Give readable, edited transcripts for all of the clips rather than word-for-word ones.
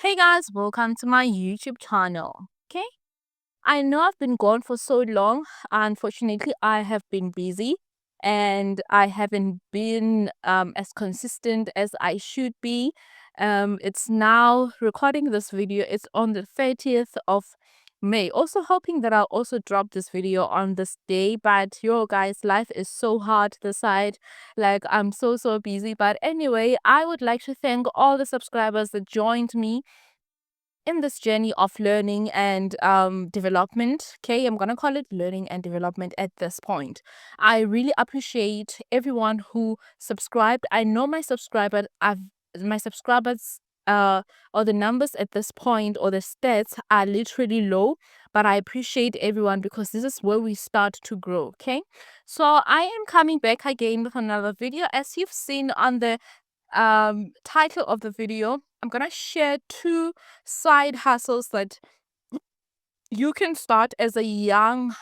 Hey guys, welcome to my YouTube channel. Okay, I know I've been gone for so long. Unfortunately, I have been busy and I haven't been as consistent as I should be. It's now recording this video, it's on the 30th of May. Also hoping that I'll also drop this video on this day, but yo guys, life is so hard to the side. Like I'm so busy. But anyway, I would like to thank all the subscribers that joined me in this journey of learning and development. Okay, I'm gonna call it learning and development at this point. I really appreciate everyone who subscribed. I know my subscribers or the numbers at this point or the stats are literally low, but I appreciate everyone because this is where we start to grow. Okay, so I am coming back again with another video. As you've seen on the title of the video, I'm gonna share two side hustles that you can start as a young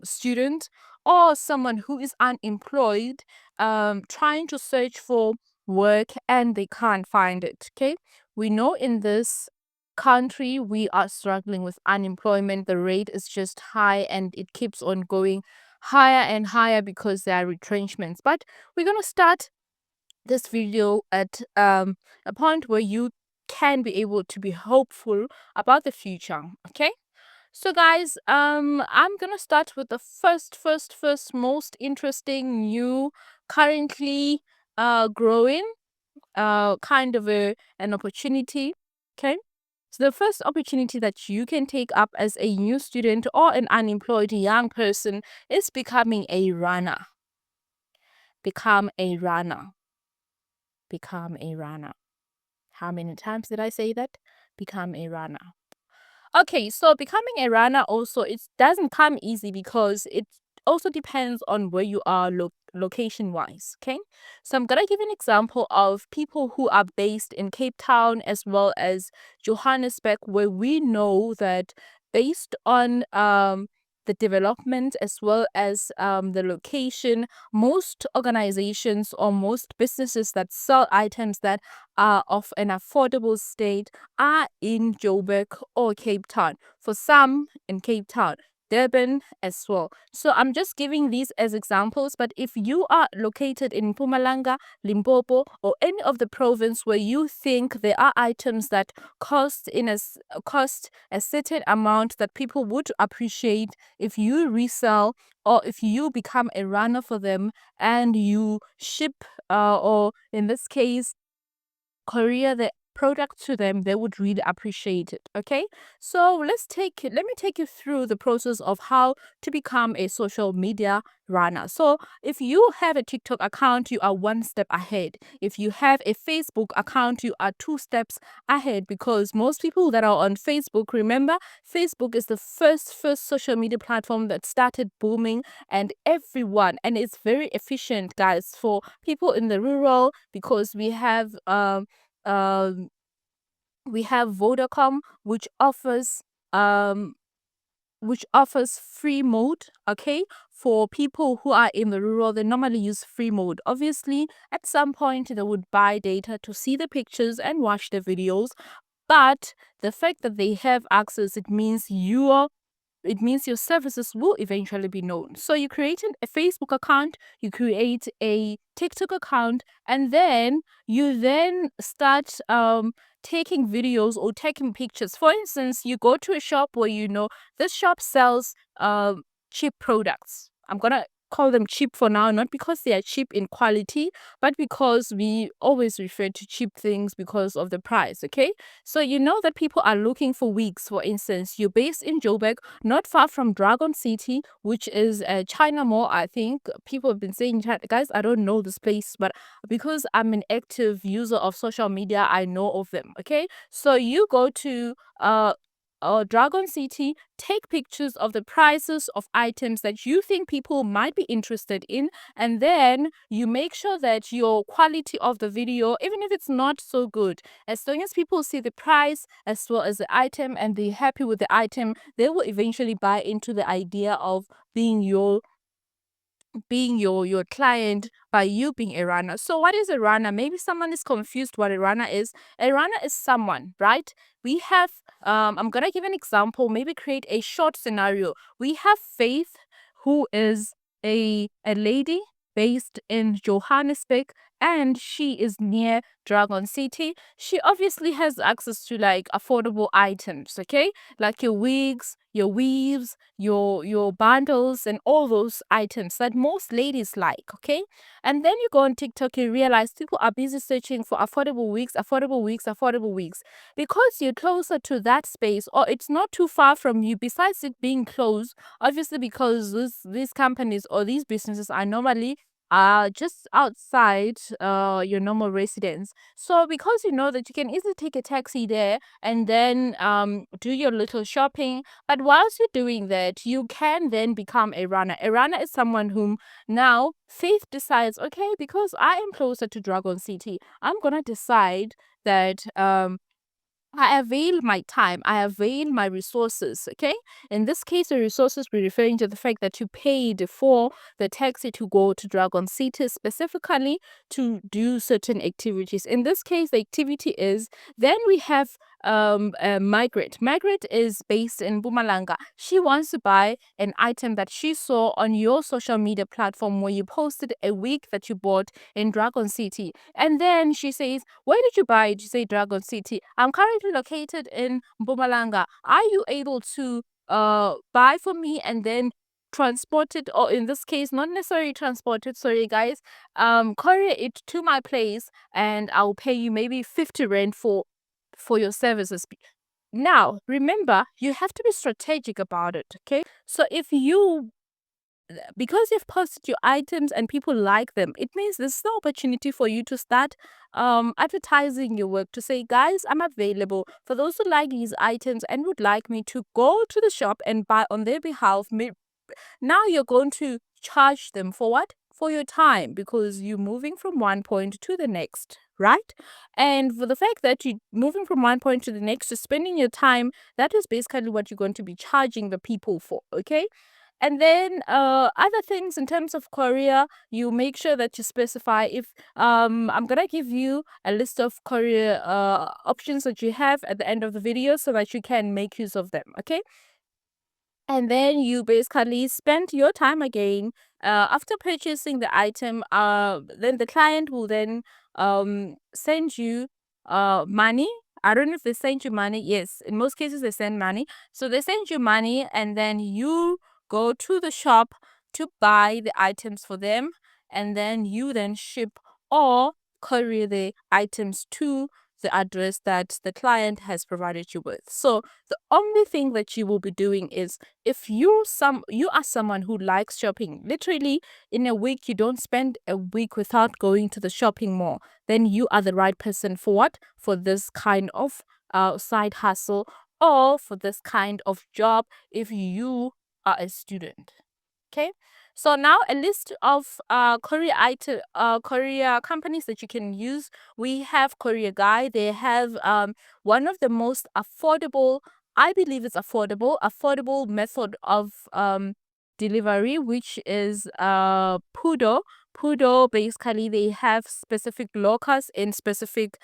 student or someone who is unemployed, trying to search for work and they can't find it. Okay, we know in this country we are struggling with unemployment. The rate is just high and it keeps on going higher and higher because there are retrenchments. But we're gonna start this video at a point where you can be able to be hopeful about the future. Okay, so guys, I'm gonna start with the first most interesting new, currently growing kind of an opportunity. Okay, so the first opportunity that you can take up as a new student or an unemployed young person is becoming a runner. Become a runner. Become a runner. How many times did I say that? Become a runner. Okay, so becoming a runner also, it doesn't come easy because it also depends on where you are location wise. Okay, so I'm gonna give an example of people who are based in Cape Town as well as Johannesburg, where we know that based on the development as well as the location, most organizations or most businesses that sell items that are of an affordable state are in Joburg or Cape Town. For some in Cape Town, Durban as well. So I'm just giving these as examples, but if you are located in Mpumalanga, Limpopo, or any of the province where you think there are items that cost a certain amount that people would appreciate if you resell or if you become a runner for them and you ship or in this case courier the product to them, they would really appreciate it. Okay, so let me take you through the process of how to become a social media runner. So if you have a TikTok account, you are one step ahead. If you have a Facebook account, you are two steps ahead, because most people that are on Facebook, remember, Facebook is the first social media platform that started booming, and it's very efficient, guys, for people in the rural, because um we have Vodacom, um which offers free mode. Okay, for people who are in the rural, they normally use free mode. Obviously, at some point they would buy data to see the pictures and watch the videos, but the fact that they have access, it means your services will eventually be known. So you create a Facebook account, you create a TikTok account, and then you then start taking videos or taking pictures. For instance, you go to a shop where you know this shop sells cheap products. I'm gonna call them cheap for now, not because they are cheap in quality, but because we always refer to cheap things because of the price. Okay, so you know that people are looking for wigs. For instance, you're based in Joburg, not far from Dragon City, which is a China Mall. I think people have been saying, guys, I don't know this place, but because I'm an active user of social media, I know of them. Okay, so you go to Dragon City, take pictures of the prices of items that you think people might be interested in, and then you make sure that your quality of the video, even if it's not so good, as long as people see the price as well as the item and they're happy with the item, they will eventually buy into the idea of being your being your client by you being a runner. So what is a runner? Maybe someone is confused what a runner is. A runner is someone, right? We have I'm gonna give an example, maybe create a short scenario. We have Faith, who is a lady based in Johannesburg, and she is near Dragon City. She obviously has access to like affordable items, okay? Like your wigs, your weaves, your bundles, and all those items that most ladies like, okay? And then you go on TikTok, you realize people are busy searching for affordable wigs, affordable wigs, affordable wigs. Because you're closer to that space, or it's not too far from you, besides it being close, obviously because these companies or these businesses are normally just outside your normal residence. So because you know that you can easily take a taxi there and then do your little shopping, but whilst you're doing that, you can then become a runner. A runner is someone whom now Faith decides, okay, because I am closer to Dragon City, I'm gonna decide that I avail my time, I avail my resources, okay? In this case, the resources we're referring to the fact that you paid for the taxi to go to Dragon City specifically to do certain activities. In this case, the activity is, then we have Margaret. Margaret is based in Bumalanga. She wants to buy an item that she saw on your social media platform where you posted a wig that you bought in Dragon City. And then she says, where did you buy it? You say Dragon City. I'm currently located in Mpumalanga. Are you able to buy for me and then transport it, or in this case not necessarily transport it, sorry guys, courier it to my place, and I'll pay you maybe 50 rand for your services. Now remember, you have to be strategic about it, okay? So if you, because you've posted your items and people like them, it means there's no opportunity for you to start advertising your work, to say, guys, I'm available for those who like these items and would like me to go to the shop and buy on their behalf. Now you're going to charge them for what? For your time, because you're moving from one point to the next, right? And for the fact that you're moving from one point to the next, to spending your time, that is basically what you're going to be charging the people for, okay? And then other things in terms of courier, you make sure that you specify, if I'm gonna give you a list of courier options that you have at the end of the video so that you can make use of them, okay? And then you basically spend your time again after purchasing the item. Then the client will then send you money. I don't know if they send you money. Yes, in most cases they send money. So they send you money, and then you go to the shop to buy the items for them, and then you then ship or courier the items to the address that the client has provided you with. So the only thing that you will be doing is, if you are someone who likes shopping, literally in a week you don't spend a week without going to the shopping mall, then you are the right person for what? For this kind of side hustle, or for this kind of job if you are a student. Okay. So now a list of courier companies that you can use. We have Courier Guy. They have one of the most affordable, I believe it's affordable method of delivery, which is Pudo. Pudo, basically they have specific lockers in specific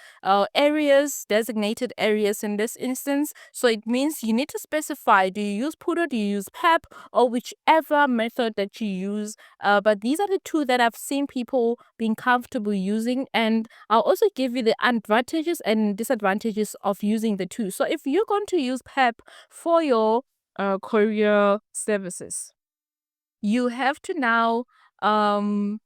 areas, designated areas in this instance. So it means you need to specify, do you use Pudo, do you use PEP, or whichever method that you use. But these are the two that I've seen people being comfortable using, and I'll also give you the advantages and disadvantages of using the two. So if you're going to use PEP for your courier services, you have to now um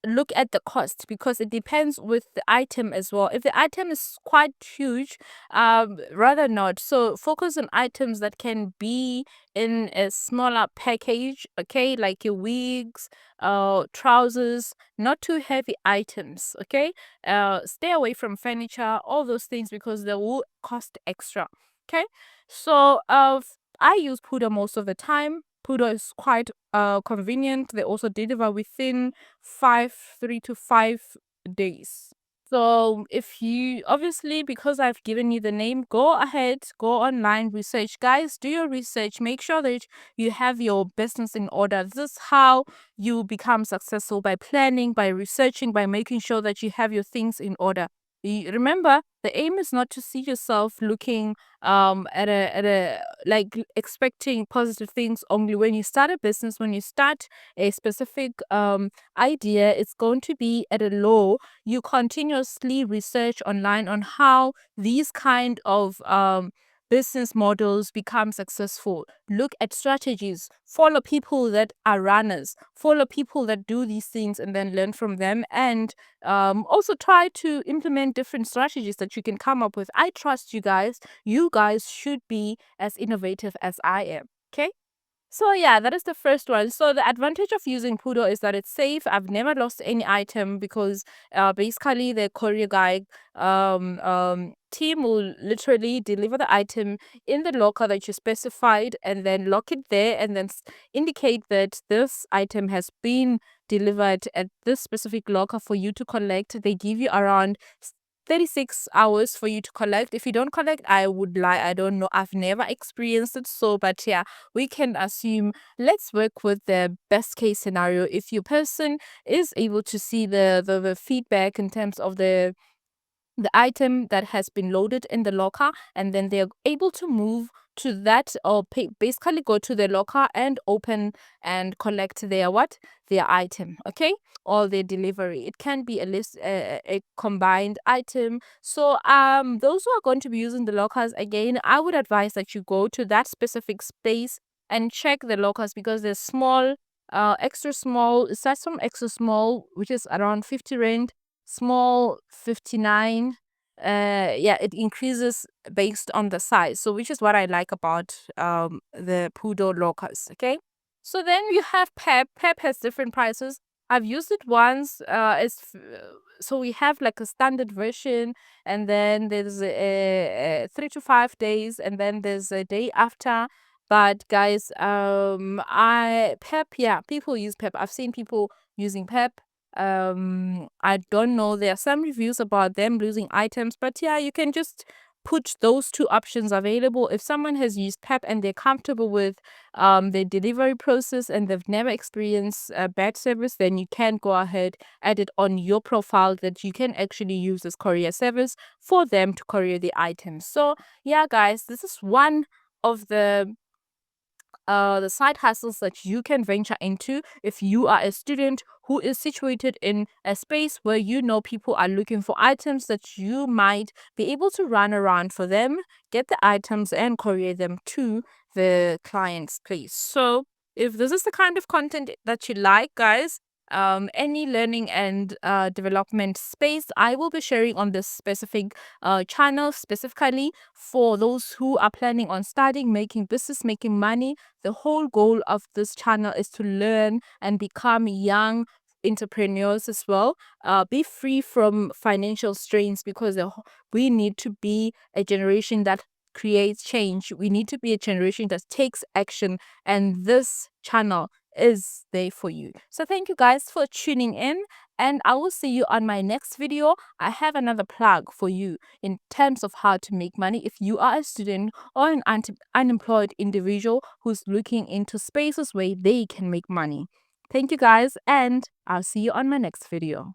look at the cost, because it depends with the item as well. If the item is quite huge, rather not. So focus on items that can be in a smaller package, okay, like your wigs, trousers, not too heavy items, okay. Stay away from furniture, all those things, because they will cost extra, okay. So I use Pudo most of the time. Pudo is quite convenient. They also deliver within 3 to 5 days. So if you obviously, because I've given you the name, go ahead, go online, research. Guys, do your research. Make sure that you have your business in order. This is how you become successful, by planning, by researching, by making sure that you have your things in order. Remember, the aim is not to see yourself looking at a like expecting positive things only when you start a business, when you start a specific idea. It's going to be at a low. You continuously research online on how these kind of business models become successful. Look at strategies, follow people that are runners, follow people that do these things, and then learn from them. And also try to implement different strategies that you can come up with. I trust you guys. You guys should be as innovative as I am. Okay. So yeah, that is the first one. So the advantage of using Pudo is that it's safe. I've never lost any item because basically the courier guy team will literally deliver the item in the locker that you specified, and then lock it there, and then indicate that this item has been delivered at this specific locker for you to collect. They give you around 36 hours for you to collect. If you don't collect, I would lie. I don't know. I've never experienced it. So, but yeah, we can assume. Let's work with the best case scenario. If your person is able to see the feedback in terms of the item that has been loaded in the locker, and then they're able to move to that, or basically go to the locker and open and collect their what, their item, okay, or their delivery. It can be a list, a combined item. So those who are going to be using the lockers, again, I would advise that you go to that specific space and check the lockers, because they're small, extra small. It starts from extra small, which is around 50 rand, small 59. Yeah, it increases based on the size, so which is what I like about the Pudo lockers. Okay, so then you have Pep has different prices. I've used it once. So we have like a standard version, and then there's a 3 to 5 days, and then there's a day after. But guys, I Pep, yeah, people use Pep. I've seen people using Pep. I don't know, there are some reviews about them losing items, but yeah, you can just put those two options available. If someone has used Pep and they're comfortable with the delivery process and they've never experienced bad service, then you can go ahead, add it on your profile that you can actually use this courier service for them to courier the items. So yeah, guys, this is one of the side hustles that you can venture into if you are a student who is situated in a space where you know people are looking for items, that you might be able to run around for them, get the items, and courier them to the client's place. So if this is the kind of content that you like, guys, any learning and development space, I will be sharing on this specific channel, specifically for those who are planning on starting, making business, making money. The whole goal of this channel is to learn and become young entrepreneurs as well. Be free from financial strains, because we need to be a generation that creates change. We need to be a generation that takes action, and this channel is there for you. So thank you guys for tuning in, and I will see you on my next video. I have another plug for you in terms of how to make money if you are a student or an unemployed individual who's looking into spaces where they can make money. Thank you guys, and I'll see you on my next video.